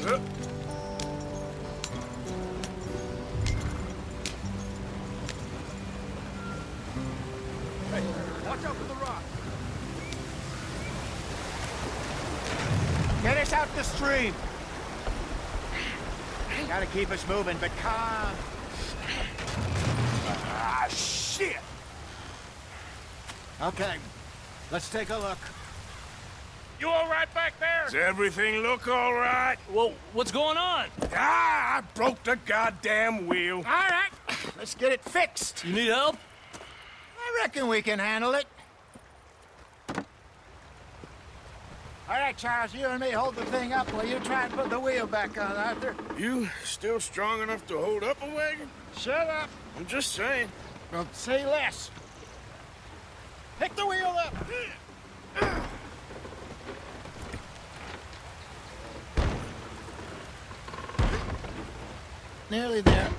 Hey, watch out for the rock. Get us out the stream. Gotta keep us moving, but calm. Ah, shit! Okay, let's take a look. You all right back there? Does everything look all right? Well, what's going on? Ah, I broke the goddamn wheel. All right, let's get it fixed. You need help? I reckon we can handle it. All right, Charles, you and me hold the thing up while you try and put the wheel back on, Arthur. You still strong enough to hold up a wagon? Shut up. I'm just saying. Well, say less. Pick the wheel up. Nearly there.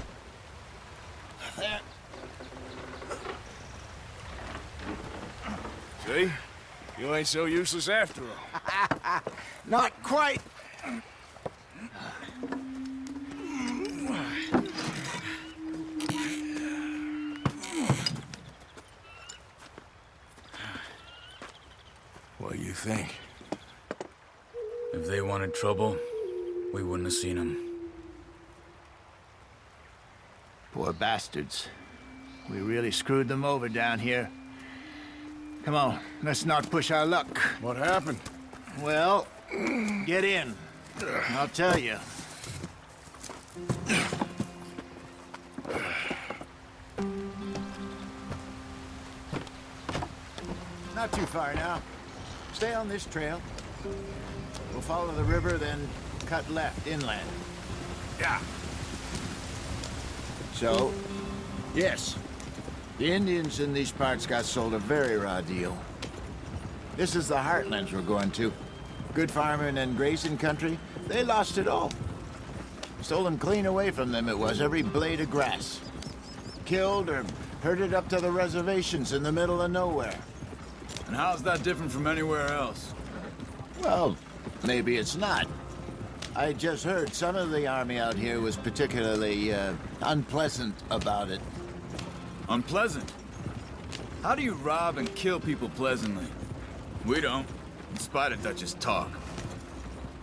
There. See? You ain't so useless after all. Not quite. What do you think? If they wanted trouble, we wouldn't have seen them. Poor bastards. We really screwed them over down here. Come on, let's not push our luck. What happened? Well, get in. I'll tell you. Not too far now. Stay on this trail. We'll follow the river, then cut left inland. Yeah. So, yes, the Indians in these parts got sold a very raw deal. This is the heartlands we're going to. Good farming and grazing country, they lost it all. Stolen clean away from them it was, every blade of grass. Killed or herded up to the reservations in the middle of nowhere. And how's that different from anywhere else? Well, maybe it's not. I just heard some of the army out here was particularly, unpleasant about it. Unpleasant? How do you rob and kill people pleasantly? We don't, in spite of Dutch's talk.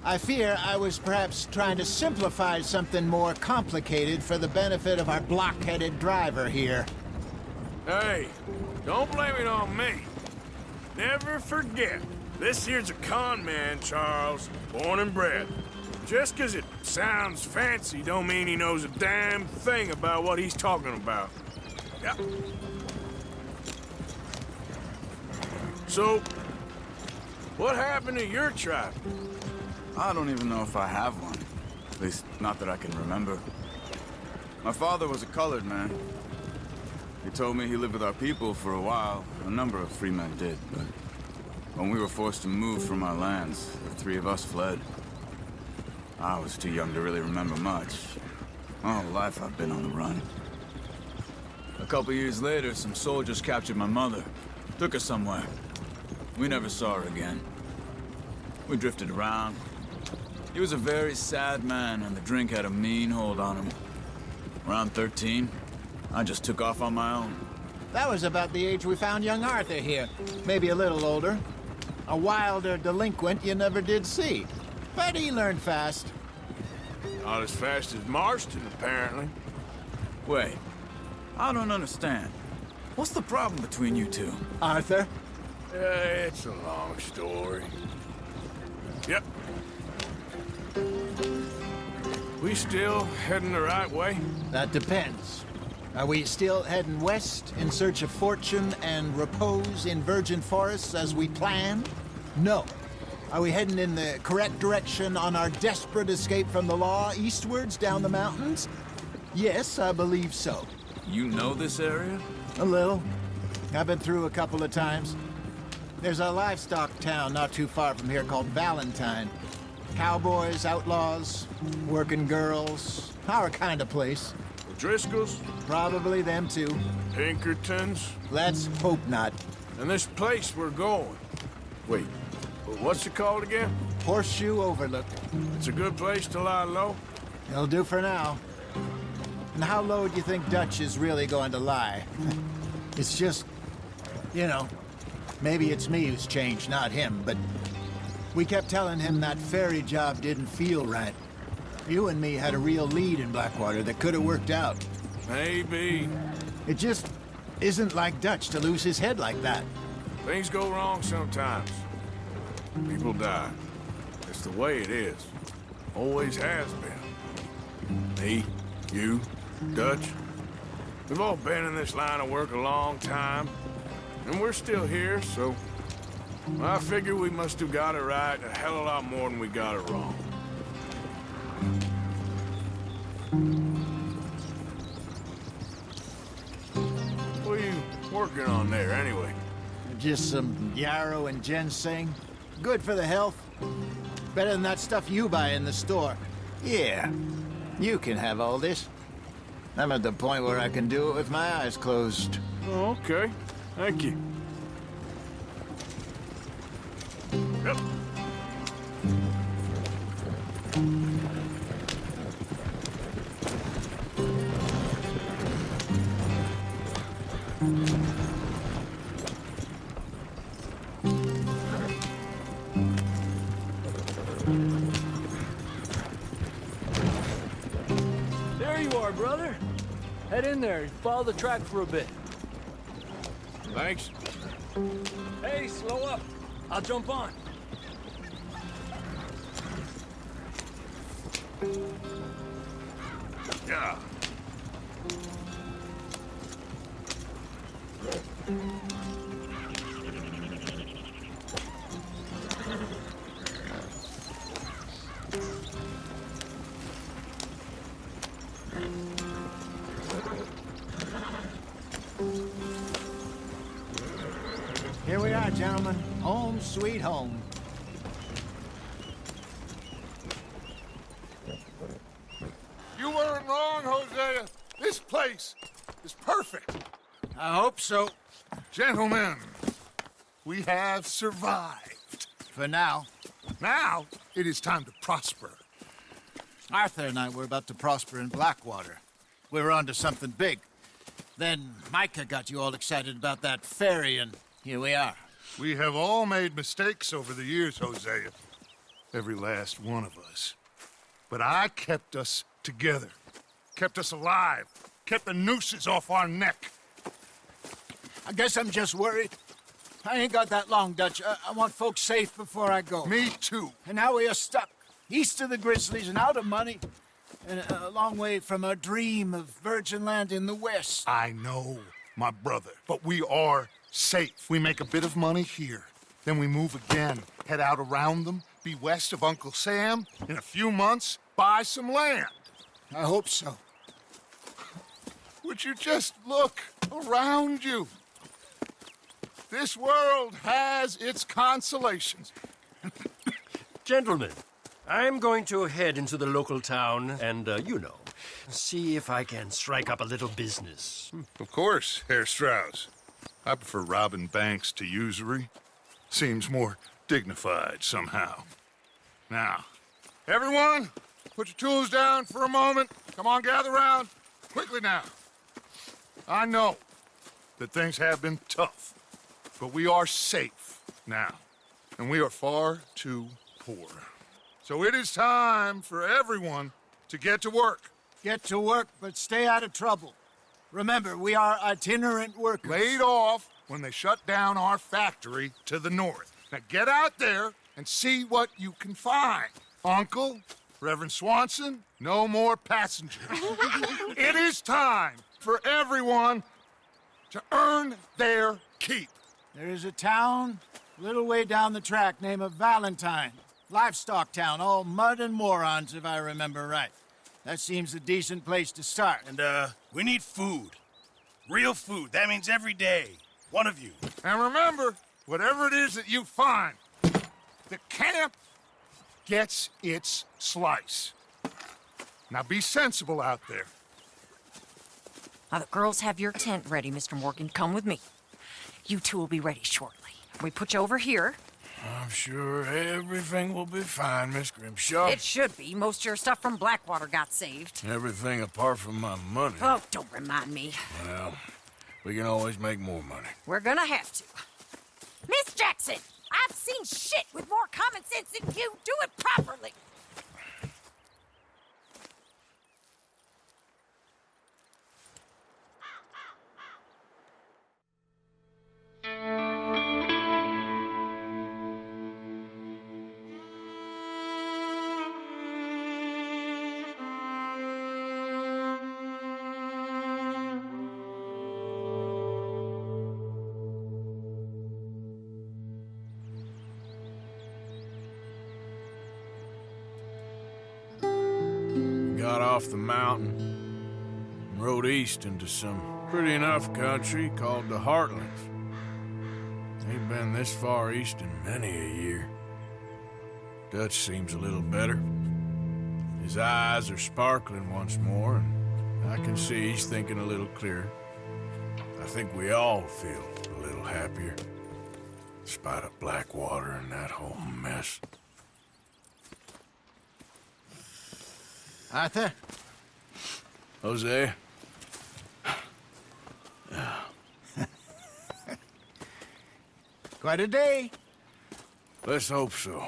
I fear I was perhaps trying to simplify something more complicated for the benefit of our block-headed driver here. Hey, don't blame it on me. Never forget, this here's a con man, Charles, born and bred. Just 'cause it sounds fancy don't mean he knows a damn thing about what he's talking about. Yeah. So, what happened to your tribe? I don't even know if I have one. At least, not that I can remember. My father was a colored man. He told me he lived with our people for a while. A number of free men did, but when we were forced to move from our lands, the three of us fled. I was too young to really remember much. My whole life I've been on the run. A couple years later, some soldiers captured my mother. Took her somewhere. We never saw her again. We drifted around. He was a very sad man, and the drink had a mean hold on him. Around 13, I just took off on my own. That was about the age we found young Arthur here. Maybe a little older. A wilder delinquent you never did see. But he learned fast. Not as fast as Marston, apparently. Wait, I don't understand. What's the problem between you two? Arthur? It's a long story. Yep. We still heading the right way? That depends. Are we still heading west in search of fortune and repose in virgin forests as we planned? No. Are we heading in the correct direction on our desperate escape from the law eastwards down the mountains? Yes, I believe so. You know this area? A little. I've been through a couple of times. There's a livestock town not too far from here called Valentine. Cowboys, outlaws, working girls, our kind of place. Driscoll's? Probably them too. Pinkertons? Let's hope not. And this place we're going. Wait, what's it called again? Horseshoe Overlook. It's a good place to lie low. It'll do for now. And how low do you think Dutch is really going to lie? It's just, you know, maybe it's me who's changed, not him, but we kept telling him that ferry job didn't feel right. You and me had a real lead in Blackwater that could have worked out. Maybe. It just isn't like Dutch to lose his head like that. Things go wrong sometimes. People die. It's the way it is. Always has been. Me, you, Dutch. We've all been in this line of work a long time. And we're still here, so... I figure we must have got it right a hell of a lot more than we got it wrong. What are you working on there, anyway? Just some yarrow and ginseng. Good for the health. Better than that stuff you buy in the store. Yeah, you can have all this. I'm at the point where I can do it with my eyes closed. Oh, okay. Thank you. Yep. There you are, brother. Head in there and follow the track for a bit. Thanks. Hey, slow up. I'll jump on. Yeah. Here we are, gentlemen. Home sweet home. You weren't wrong, Hosea. This place is perfect. I hope so. Gentlemen, we have survived. For now. Now, it is time to prosper. Arthur and I were about to prosper in Blackwater. We were onto something big. Then Micah got you all excited about that ferry, and here we are. We have all made mistakes over the years, Hosea. Every last one of us. But I kept us together. Kept us alive. Kept the nooses off our neck. I guess I'm just worried. I ain't got that long, Dutch. I want folks safe before I go. Me too. And now we are stuck, east of the Grizzlies and out of money, and a long way from our dream of virgin land in the west. I know, my brother, but we are safe. We make a bit of money here. Then we move again, head out around them, be west of Uncle Sam. In a few months, buy some land. I hope so. Would you just look around you? This world has its consolations. Gentlemen, I'm going to head into the local town and, see if I can strike up a little business. Of course, Herr Strauss. I prefer robbing banks to usury. Seems more dignified somehow. Now, everyone, put your tools down for a moment. Come on, gather round. Quickly now. I know that things have been tough, but we are safe now, and we are far too poor. So it is time for everyone to get to work. Get to work, but stay out of trouble. Remember, we are itinerant workers. Laid off when they shut down our factory to the north. Now get out there and see what you can find. Uncle, Reverend Swanson, no more passengers. It is time for everyone to earn their keep. There is a town a little way down the track named Valentine. Livestock town, all mud and morons, if I remember right. That seems a decent place to start. And, we need food. Real food. That means every day. One of you. And remember, whatever it is that you find, the camp gets its slice. Now be sensible out there. Now, the girls have your tent ready, Mr. Morgan. Come with me. You two will be ready shortly. We put you over here. I'm sure everything will be fine, Miss Grimshaw. It should be. Most of your stuff from Blackwater got saved. Everything apart from my money. Oh, don't remind me. Well, we can always make more money. We're gonna have to. Miss Jackson, I've seen shit with more common sense than you. Do it properly. Got off the mountain and rode east into some pretty enough country called the Heartlands. Ain't been this far east in many a year. Dutch seems a little better. His eyes are sparkling once more, and I can see he's thinking a little clearer. I think we all feel a little happier, in spite of Blackwater and that whole mess. Arthur? Jose? Quite a day. Let's hope so.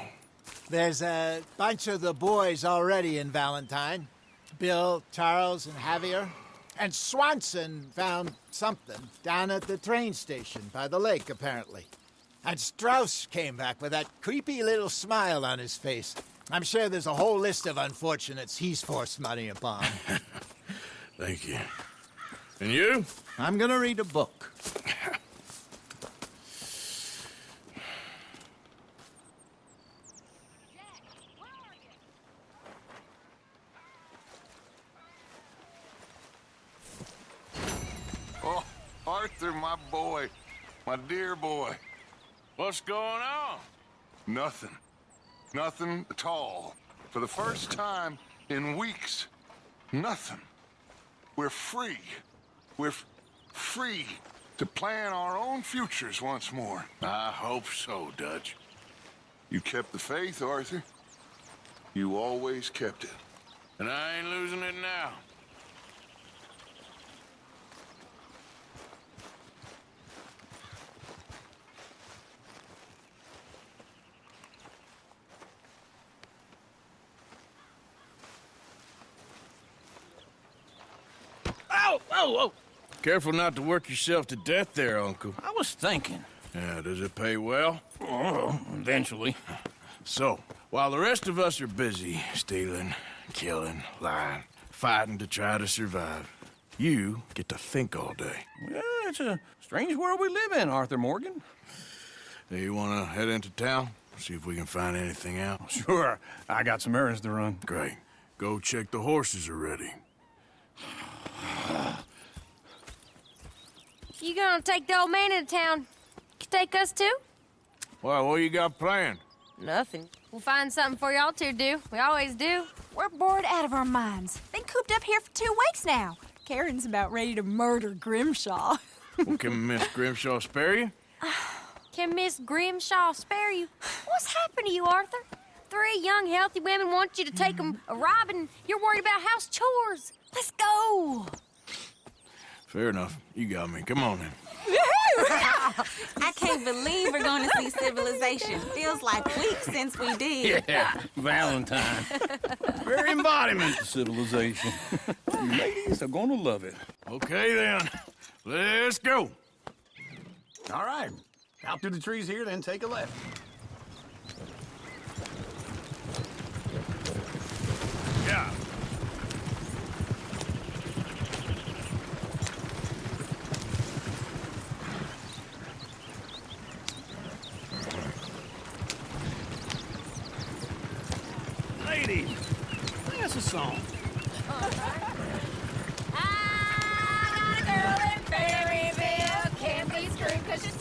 There's a bunch of the boys already in Valentine. Bill, Charles, and Javier. And Swanson found something down at the train station by the lake, apparently. And Strauss came back with that creepy little smile on his face. I'm sure there's a whole list of unfortunates he's forced money upon. Thank you. And you? I'm gonna read a book. Oh, Arthur, my boy. My dear boy. What's going on? Nothing. Nothing at all. For the first time in weeks. Nothing. We're free. We're free to plan our own futures once more. I hope so, Dutch. You kept the faith, Arthur. You always kept it. And I ain't losing it now. Oh, oh, oh. Careful not to work yourself to death there, Uncle. I was thinking. Yeah, does it pay well? Oh, eventually. So, while the rest of us are busy stealing, killing, lying, fighting to try to survive, you get to think all day. Well, it's a strange world we live in, Arthur Morgan. Hey, you want to head into town? See if we can find anything out? Sure. I got some errands to run. Great. Go check the horses are ready. You gonna take the old man into town? Take us too? Well, what you got planned? Nothing. We'll find something for y'all to do. We always do. We're bored out of our minds. Been cooped up here for 2 weeks now. Karen's about ready to murder Grimshaw. Well, can Miss Grimshaw spare you? Can Miss Grimshaw spare you? What's happened to you, Arthur? 3 young, healthy women want you to take them a robbing. You're worried about house chores. Let's go. Fair enough. You got me. Come on then. I can't believe we're going to see civilization. Feels like weeks since we did. Yeah, Valentine. Very embodiment of civilization. You ladies are gonna love it. Okay then. Let's go. All right. Out through the trees here, then take a left. Yeah. Ladies, that's a song.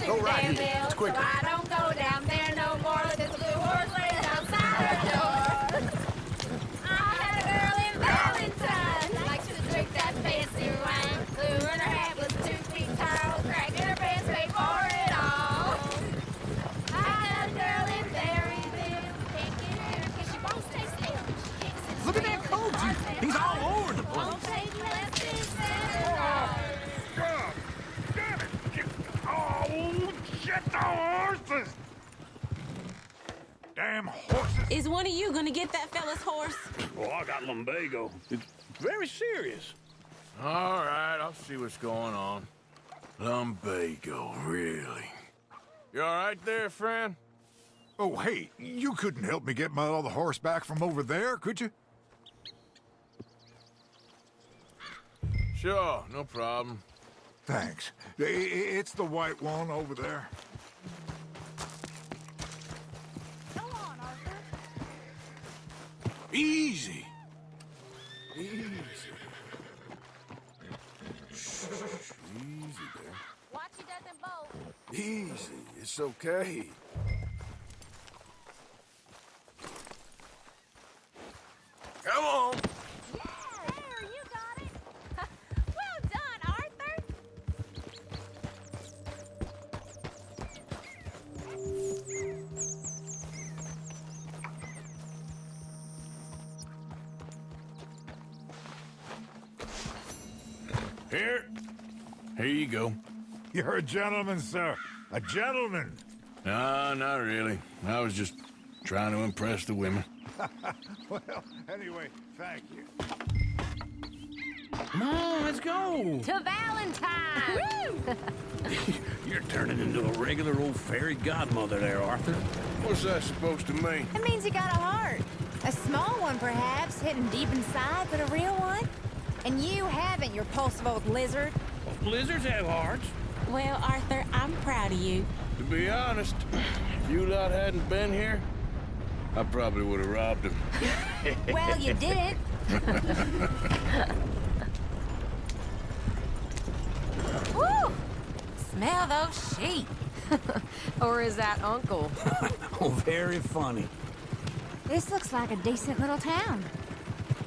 Go right here. It's quicker. So I don't go down there no more. There's a blue horse waiting outside her door. I had a girl in Valentine. Likes to drink that fancy wine. Blue and her hat was 2 feet tall. Cracked in her pants, paid for it all. I had a girl in Is one of you gonna get that fella's horse? Oh, I got lumbago. It's very serious. All right, I'll see what's going on. Lumbago, really? You all right there, friend? Oh, hey, you couldn't help me get my other horse back from over there, could you? Sure, no problem. Thanks. It's the white one over there. Go on, Arthur. Easy. Easy. Easy there. Watch he doesn't bolt. Easy. It's okay. Come on. Yeah, there, you got it. Well done, Arthur. Here you go. You're a gentleman, sir. A gentleman. No, not really. I was just trying to impress the women. Well, anyway, thank you. Come on, let's go. To Valentine. You're turning into a regular old fairy godmother there, Arthur. What's that supposed to mean? It means you got a heart. A small one, perhaps, hidden deep inside, but a real one. And you haven't, you repulsive old lizard. Lizards have hearts. Well, Arthur, I'm proud of you. To be honest, if you lot hadn't been here, I probably would have robbed him. Well, you didn't. Woo! Smell those sheep. Or is that Uncle? Oh, very funny. This looks like a decent little town.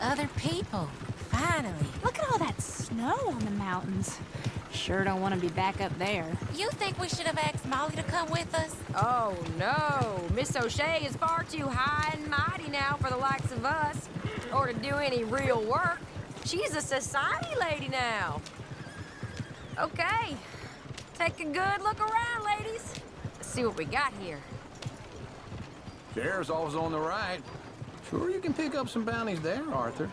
Other people. Finally. Look at all that snow on the mountains. Sure don't want to be back up there. You think we should have asked Molly to come with us? Oh, no. Miss O'Shea is far too high and mighty now for the likes of us, or to do any real work. She's a society lady now. Okay. Take a good look around, ladies. Let's see what we got here. Sheriff's always on the right. Sure you can pick up some bounties there, Arthur.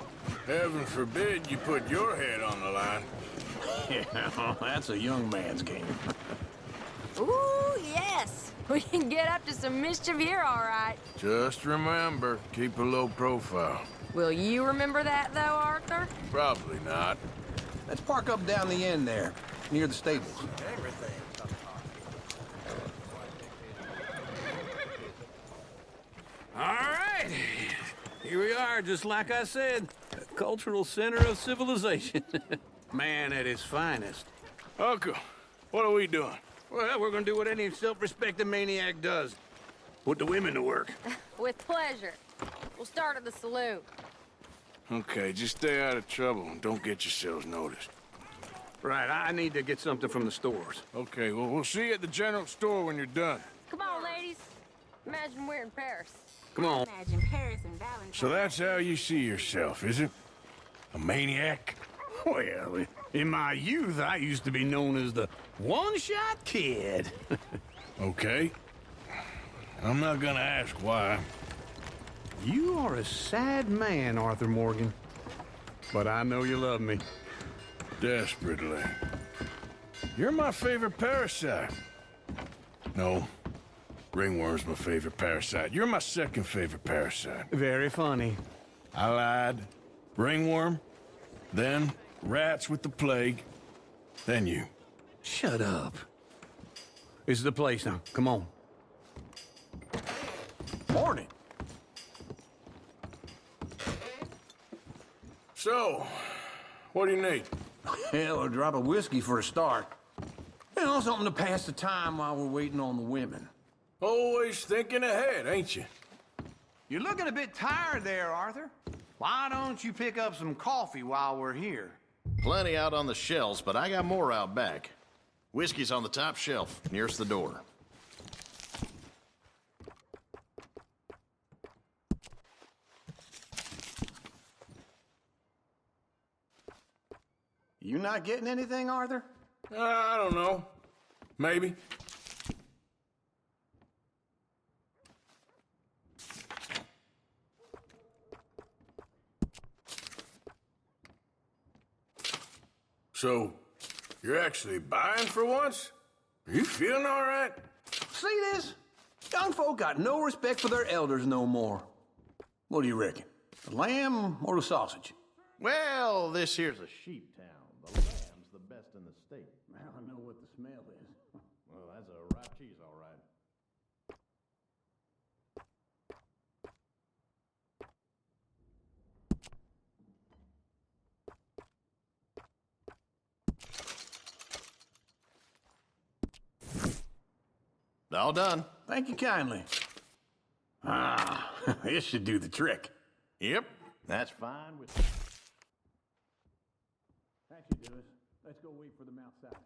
Heaven forbid you put your head on the line. Yeah, that's a young man's game. Ooh, yes. We can get up to some mischief here, all right. Just remember, keep a low profile. Will you remember that, though, Arthur? Probably not. Let's park up down the end there, near the stables. All right. Here we are, just like I said. A cultural center of civilization. Man at his finest. Uncle, what are we doing? Well, we're gonna do what any self-respecting maniac does. Put the women to work. With pleasure. We'll start at the saloon. Okay, just stay out of trouble and don't get yourselves noticed. Right, I need to get something from the stores. Okay, well, we'll see you at the general store when you're done. Come on, ladies. Imagine we're in Paris. Come on. Imagine Paris and Valentine. So that's how you see yourself, is it? A maniac? Well, in my youth, I used to be known as the one-shot kid. Okay. I'm not gonna ask why. You are a sad man, Arthur Morgan. But I know you love me. Desperately. You're my favorite parasite. No. Ringworm's my favorite parasite. You're my second favorite parasite. Very funny. I lied. Ringworm, then rats with the plague, then you. Shut up. This is the place now. Come on. Morning. So, what do you need? Hell, a drop of whiskey for a start. You know, something to pass the time while we're waiting on the women. Always thinking ahead, ain't you? You're looking a bit tired there, Arthur. Why don't you pick up some coffee while we're here? Plenty out on the shelves, but I got more out back. Whiskey's on the top shelf, nearest the door. You not getting anything, Arthur? I don't know. Maybe. So, you're actually buying for once? Are you feeling all right? See this? Young folk got no respect for their elders no more. What do you reckon? The lamb or the sausage? Well, this here's a sheep town. The lamb's the best in the state. I don't know what the smell is. Well, that's a ripe cheese, all right. All done. Thank you kindly. Ah, this should do the trick. Yep, that's fine with... That should do us. Let's go wait for them outside.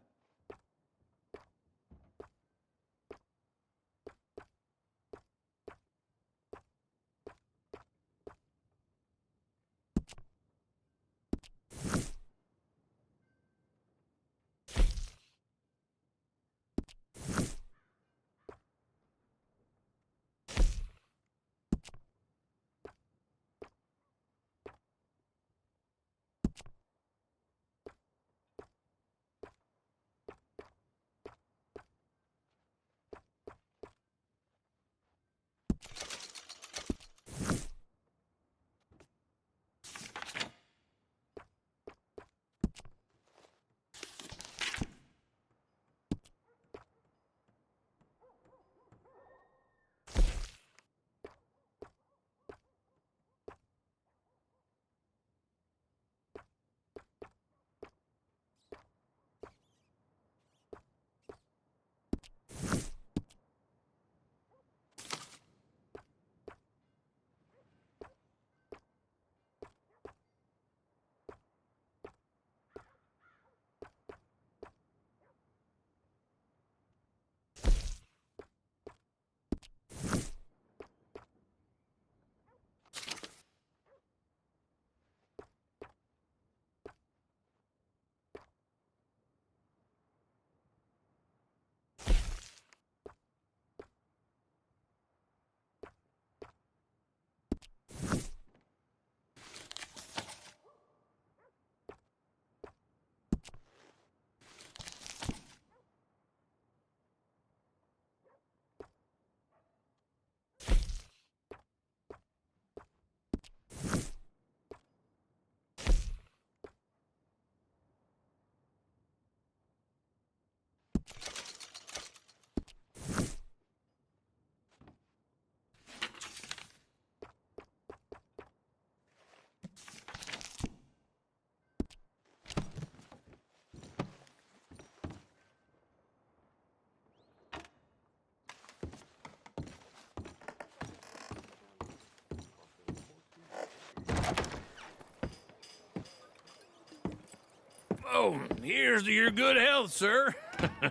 Oh, here's to your good health, sir.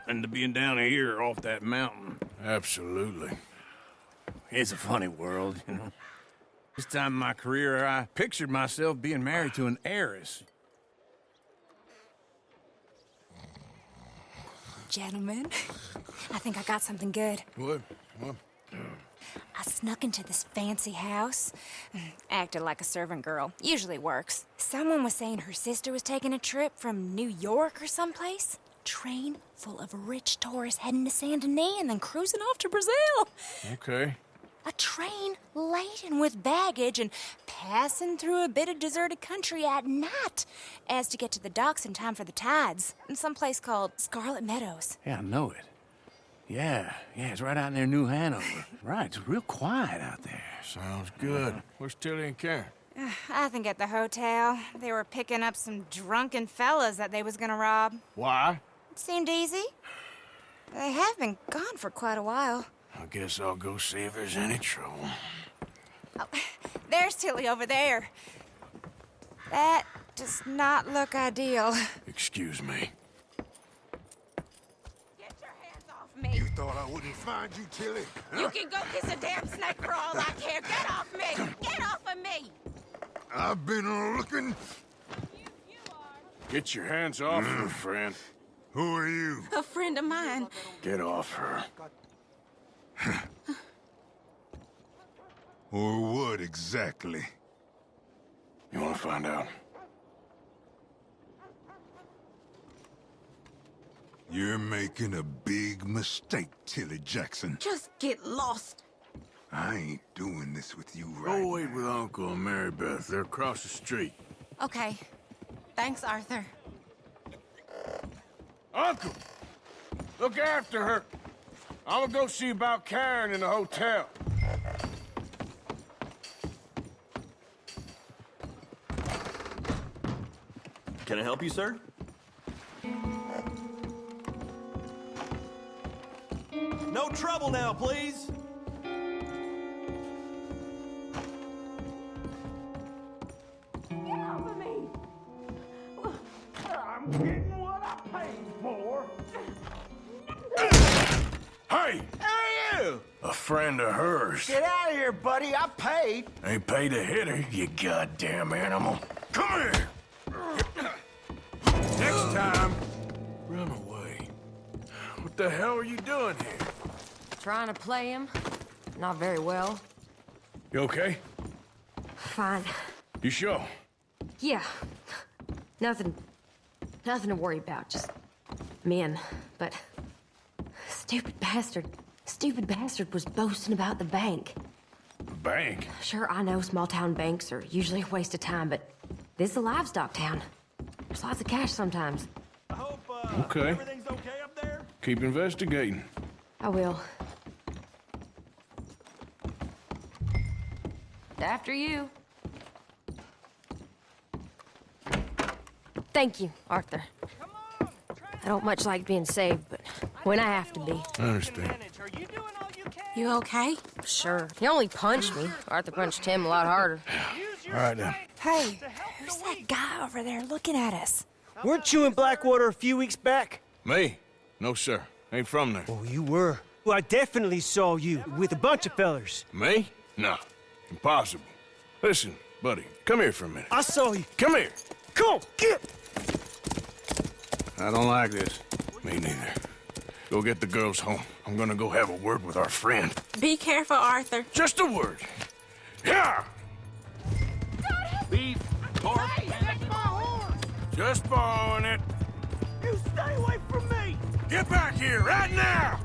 And to being down here off that mountain. Absolutely. It's a funny world, you know. This time in my career, I pictured myself being married to an heiress. Gentlemen, I think I got something good. What? I snuck into this fancy house, acted like a servant girl. Usually works. Someone was saying her sister was taking a trip from New York or someplace. Train full of rich tourists heading to Saint Denis and then cruising off to Brazil. Okay. A train laden with baggage and passing through a bit of deserted country at night as to get to the docks in time for the tides in some place called Scarlet Meadows. Yeah, I know it. Yeah, it's right out near New Hanover. Right, it's real quiet out there. Sounds good. Where's Tilly and Karen? I think at the hotel. They were picking up some drunken fellas that they was gonna rob. Why? It seemed easy. They have been gone for quite a while. I guess I'll go see if there's any trouble. Oh, there's Tilly over there. That does not look ideal. Excuse me. Get your hands off me. You thought I wouldn't find you, Tilly? You can go kiss a damn snake for all I care. Get off me! Get off of me! I've been looking. Get your hands off her, friend. Who are you? A friend of mine. Get off her. Or what exactly? You want to find out? You're making a big mistake, Tilly Jackson. Just get lost. I ain't doing this with you right Go wait with Uncle and Mary Beth. They're across the street. Okay. Thanks, Arthur. Uncle! Look after her. I'm gonna go see about Karen in the hotel. Can I help you, sir? No trouble now, please. Get off of me! I'm getting what I paid for. Hey! Hey, you! A friend of hers. Get out of here, buddy. I paid. Ain't paid to hit her, you goddamn animal. Come here! Next time, run away. What the hell are you doing here? Trying to play him. Not very well. You okay? Fine. You sure? Yeah. Nothing to worry about. Just men. But stupid bastard was boasting about the bank. The bank? Sure, I know small town banks are usually a waste of time, but this is a livestock town. There's lots of cash sometimes. I hope Okay. everything's okay up there. Keep investigating. I will. After you. Thank you, Arthur. I don't much like being saved, but when I have to be. I understand. You okay? Sure. He only punched me. Arthur punched him a lot harder. All right, then. Hey, who's that guy over there looking at us? Weren't you in Blackwater a few weeks back? Me? No, sir. Ain't from there. Oh, you were. Well, I definitely saw you with a bunch of fellers. Me? No. Impossible. Listen, buddy, come here for a minute. I saw you. Come here. Come on, get! I don't like this. Me neither. Go get the girls home. I'm gonna go have a word with our friend. Be careful, Arthur. Just a word. Yeah! Beef, pork. Hey, that's my horse! Just borrowing it. You stay away from me! Get back here right now!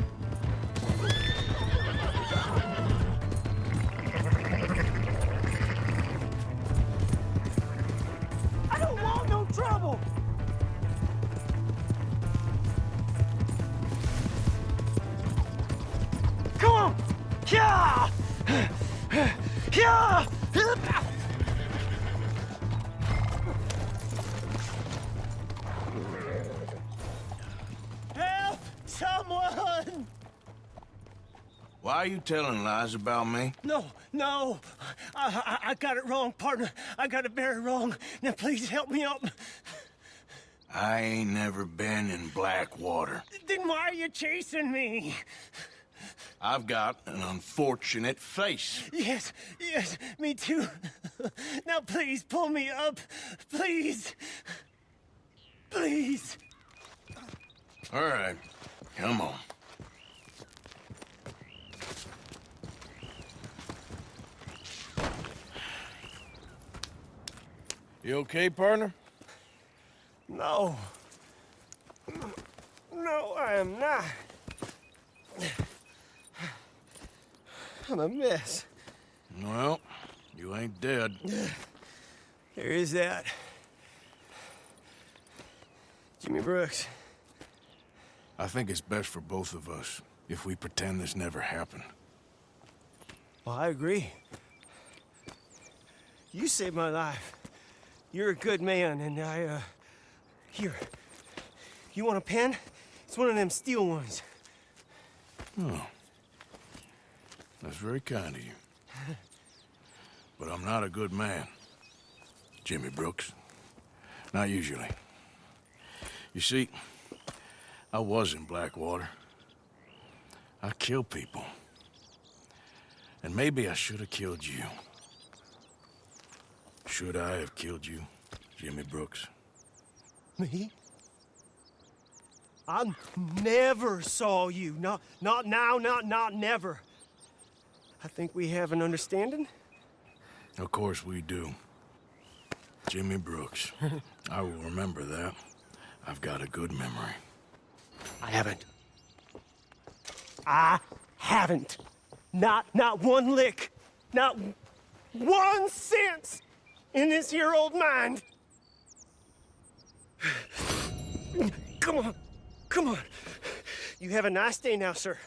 I don't want no trouble! Come on! Yeah! Yeah! Help! Someone! Why are you telling lies about me? No. I got it wrong, partner. I got it very wrong. Now, please help me up. I ain't never been in Blackwater. Then why are you chasing me? I've got an unfortunate face. Yes, me too. Now, please, pull me up. Please. Please. All right, come on. You okay, partner? No, I am not. I'm a mess. Well, you ain't dead. There is that. Jimmy Brooks. I think it's best for both of us if we pretend this never happened. Well, I agree. You saved my life. You're a good man, and here. You want a pen? It's one of them steel ones. Oh. That's very kind of you. But I'm not a good man, Jimmy Brooks. Not usually. You see, I was in Blackwater. I killed people. And maybe I should have killed you. Should I have killed you, Jimmy Brooks? Me? I never saw you. Not now, not never. I think we have an understanding. Of course we do. Jimmy Brooks. I will remember that. I've got a good memory. I haven't. I haven't. Not one lick. Not 1 cent in this here old mind. Come on. Come on. You have a nice day now, sir.